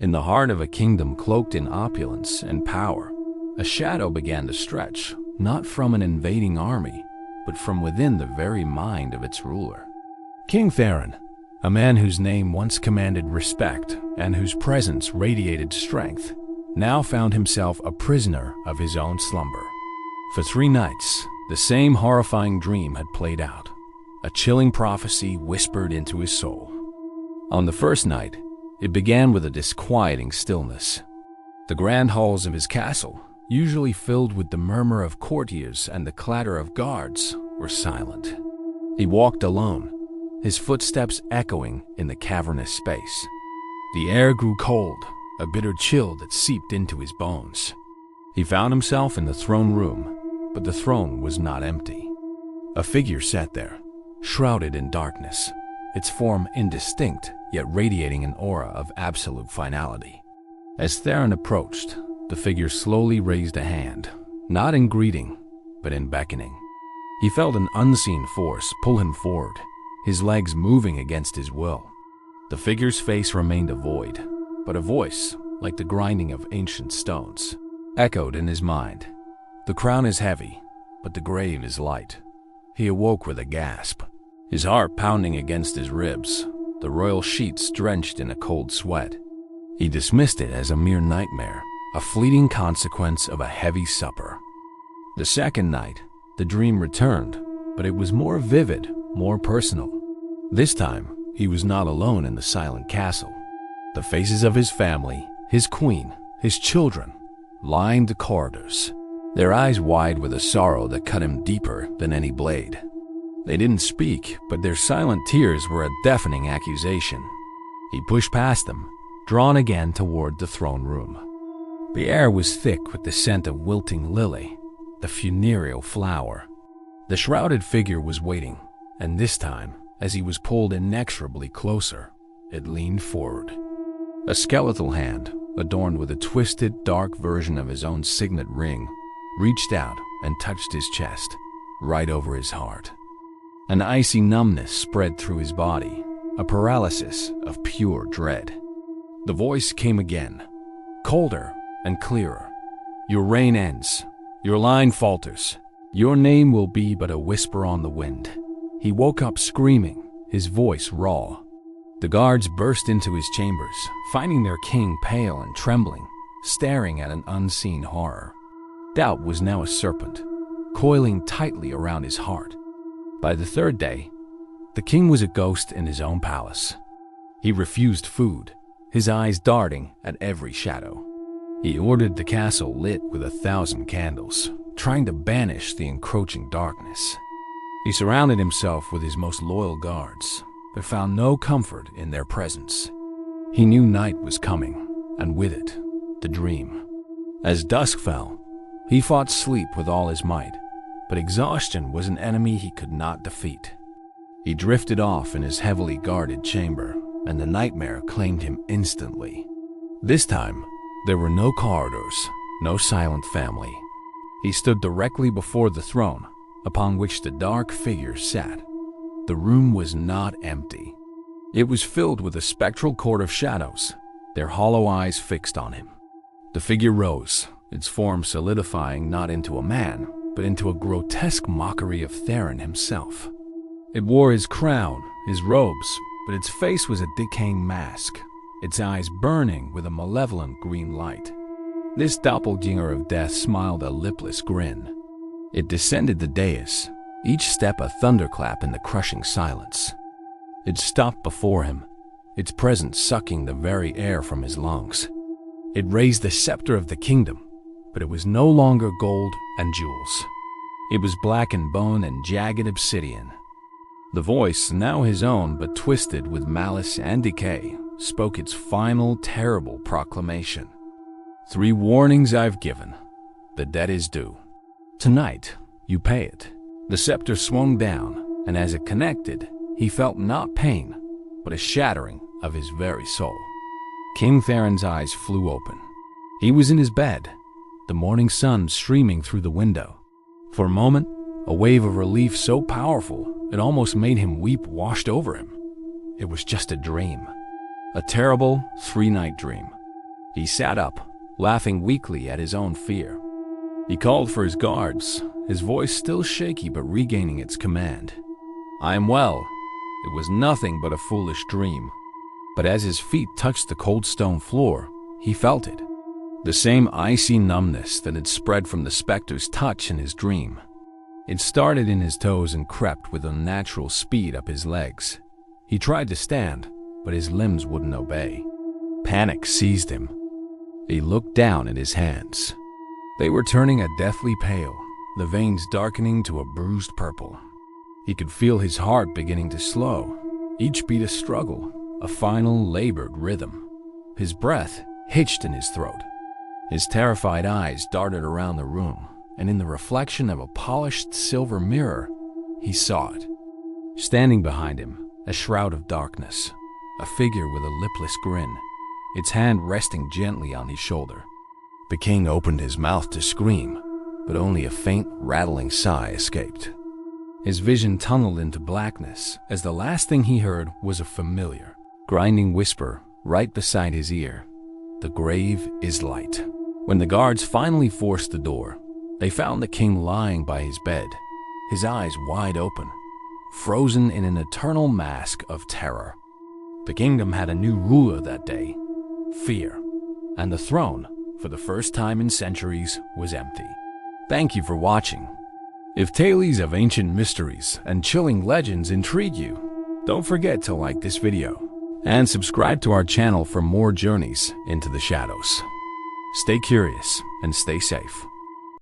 In the heart of a kingdom cloaked in opulence and power, a shadow began to stretch, not from an invading army, but from within the very mind of its ruler. King Theron, a man whose name once commanded respect and whose presence radiated strength, now found himself a prisoner of his own slumber. For 3 nights, the same horrifying dream had played out, a chilling prophecy whispered into his soul. On the first night, it began with a disquieting stillness. The grand halls of his castle, usually filled with the murmur of courtiers and the clatter of guards, were silent. He walked alone, his footsteps echoing in the cavernous space. The air grew cold, a bitter chill that seeped into his bones. He found himself in the throne room, but the throne was not empty. A figure sat there, shrouded in darkness, its form indistinct yet radiating an aura of absolute finality. As Theron approached, the figure slowly raised a hand, not in greeting, but in beckoning. He felt an unseen force pull him forward, his legs moving against his will. The figure's face remained a void, but a voice, like the grinding of ancient stones, echoed in his mind. The crown is heavy, but the grave is light. He awoke with a gasp, his heart pounding against his ribs, the royal sheets drenched in a cold sweat. He dismissed it as a mere nightmare, a fleeting consequence of a heavy supper. The second night, the dream returned, but it was more vivid, more personal. This time, he was not alone in the silent castle. The faces of his family, his queen, his children, lined the corridors, their eyes wide with a sorrow that cut him deeper than any blade. They didn't speak, but their silent tears were a deafening accusation. He pushed past them, drawn again toward the throne room. The air was thick with the scent of wilting lily, the funereal flower. The shrouded figure was waiting, and this time, as he was pulled inexorably closer, it leaned forward. A skeletal hand, adorned with a twisted, dark version of his own signet ring, reached out and touched his chest, right over his heart. An icy numbness spread through his body, a paralysis of pure dread. The voice came again, colder and clearer. Your reign ends. Your line falters. Your name will be but a whisper on the wind. He woke up screaming, his voice raw. The guards burst into his chambers, finding their king pale and trembling, staring at an unseen horror. Doubt was now a serpent, coiling tightly around his heart. By the third day, the king was a ghost in his own palace. He refused food, his eyes darting at every shadow. He ordered the castle lit with 1,000 candles, trying to banish the encroaching darkness. He surrounded himself with his most loyal guards, but found no comfort in their presence. He knew night was coming, and with it, the dream. As dusk fell, he fought sleep with all his might, but exhaustion was an enemy he could not defeat. He drifted off in his heavily guarded chamber, and the nightmare claimed him instantly. This time, there were no corridors, no silent family. He stood directly before the throne, upon which the dark figure sat. The room was not empty. It was filled with a spectral court of shadows, their hollow eyes fixed on him. The figure rose, its form solidifying not into a man, but into a grotesque mockery of Theron himself. It wore his crown, his robes, but its face was a decaying mask, its eyes burning with a malevolent green light. This doppelganger of death smiled a lipless grin. It descended the dais, each step a thunderclap in the crushing silence. It stopped before him, its presence sucking the very air from his lungs. It raised the scepter of the kingdom, but it was no longer gold and jewels. It was blackened bone and jagged obsidian. The voice, now his own but twisted with malice and decay, spoke its final, terrible proclamation. 3 warnings I've given. The debt is due. Tonight, you pay it. The scepter swung down, and as it connected, he felt not pain, but a shattering of his very soul. King Theron's eyes flew open. He was in his bed, the morning sun streaming through the window. For a moment, a wave of relief so powerful it almost made him weep washed over him. It was just a dream. A terrible 3-night dream, He sat up, laughing weakly at his own fear. He called for his guards, his voice still shaky but regaining its command. "I am well. It was nothing but a foolish dream." But as his feet touched the cold stone floor, he felt it. The same icy numbness that had spread from the specter's touch in his dream. It started in his toes and crept with unnatural speed up his legs. He tried to stand, but his limbs wouldn't obey. Panic seized him. He looked down at his hands. They were turning a deathly pale, the veins darkening to a bruised purple. He could feel his heart beginning to slow, each beat a struggle, a final labored rhythm. His breath hitched in his throat. His terrified eyes darted around the room, and in the reflection of a polished silver mirror, he saw it. Standing behind him, a shroud of darkness, a figure with a lipless grin, its hand resting gently on his shoulder. The king opened his mouth to scream, but only a faint, rattling sigh escaped. His vision tunneled into blackness as the last thing he heard was a familiar, grinding whisper right beside his ear. "The grave is light." When the guards finally forced the door, they found the king lying by his bed, his eyes wide open, frozen in an eternal mask of terror. The kingdom had a new ruler that day, fear, and the throne, for the first time in centuries, was empty. Thank you for watching. If tales of ancient mysteries and chilling legends intrigue you, don't forget to like this video and subscribe to our channel for more journeys into the shadows. Stay curious and stay safe.